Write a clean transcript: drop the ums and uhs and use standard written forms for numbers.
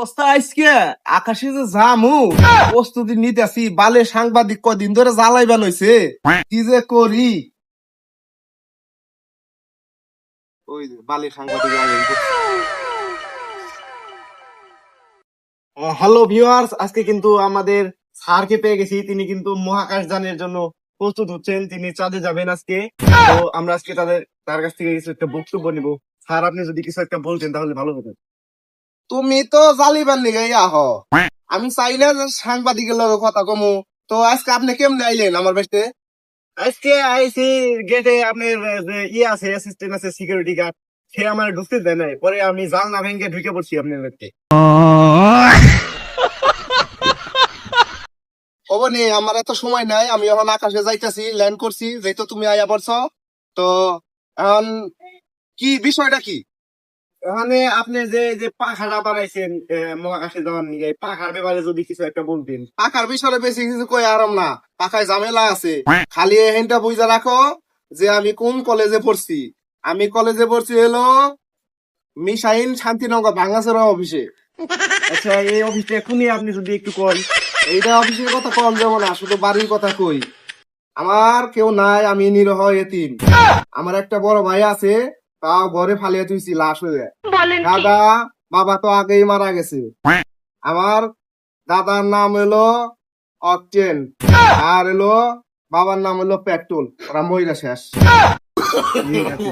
অবস্থা আজকে আকাশে যে জামু প্রস্তুতি নিতেছি, বালে সাংবাদিক কদিন ধরে জ্বালাইবান হইছে, কি যে করি। ওই যে বালে সাংবাদিক হ্যালো ভিউয়ার্স, আজকে কিন্তু আমাদের স্যারকে পেয়ে গেছি। তিনি কিন্তু মহাকাশ যানের জন্য প্রস্তুত হচ্ছেন, তিনি চাঁদে যাবেন আজকে। তো আমরা আজকে তার কাছ থেকে কিছু একটা বক্তব্য নিব। স্যার, আপনি যদি কিছু একটা বলতেন তাহলে ভালো হতো। তুমি তো জালিবার নিগাই আহ, আমি চাইলে যে সাংবাদিকের লগে কথা কমু। তো আজকে আপনি কেমনে আইলেন আমার বাড়িতে? আজকে আইসি গেটে আপনার যে আছে, অ্যাসিস্ট্যান্ট আছে, সিকিউরিটি গার্ড, সে আমার ঢুকতে দেয় নাই। পরে আমি জানলা ভেঙে ঢুকে পড়ছি আপনার বাড়িতে। ওবনি আমার এত সময় নাই, আমি এখন আকাশে যাইতাছি, ল্যান্ড করছি, যেহেতু তুমি আইয়া পড়ছ। তো এখন কি বিষয়টা কি? এখানে আপনি যে যে পাখাটা বানাইছেন মহাকাশে যাওয়ার নিয়ে, এই পাখার ব্যাপারে যদি কিছু একটা বলতেন। পাখার বিষয়ে বেশি কিছু কই আরাম না, পাখায় ঝামেলা আছে। খালি এখানটা বুঝা রাখো যে আমি কোন কলেজে পড়ছি। আমি কলেজে পড়ছি হলো মিশাইল শান্তিনগর ভাঙাচোরা অফিসে। আচ্ছা, এই অফিসটা এখনই আপনি যদি একটু কল। এইটা অফিসের কথা কম যাব না, শুধু বাড়ির কথা কই। আমার কেউ নাই, আমি নিরহ এতিম। আমার একটা বড় ভাই আছে, তাও ঘরে ফালিয়ে তুইছি লাশ হয়ে। দাদা বাবা তো আগেই মারা গেছে। আমার দাদার নাম হলো অকটেন, আর হলো বাবার নাম হলো পেট্রোল। ওরা মহিলা শেষ। ঠিক আছে।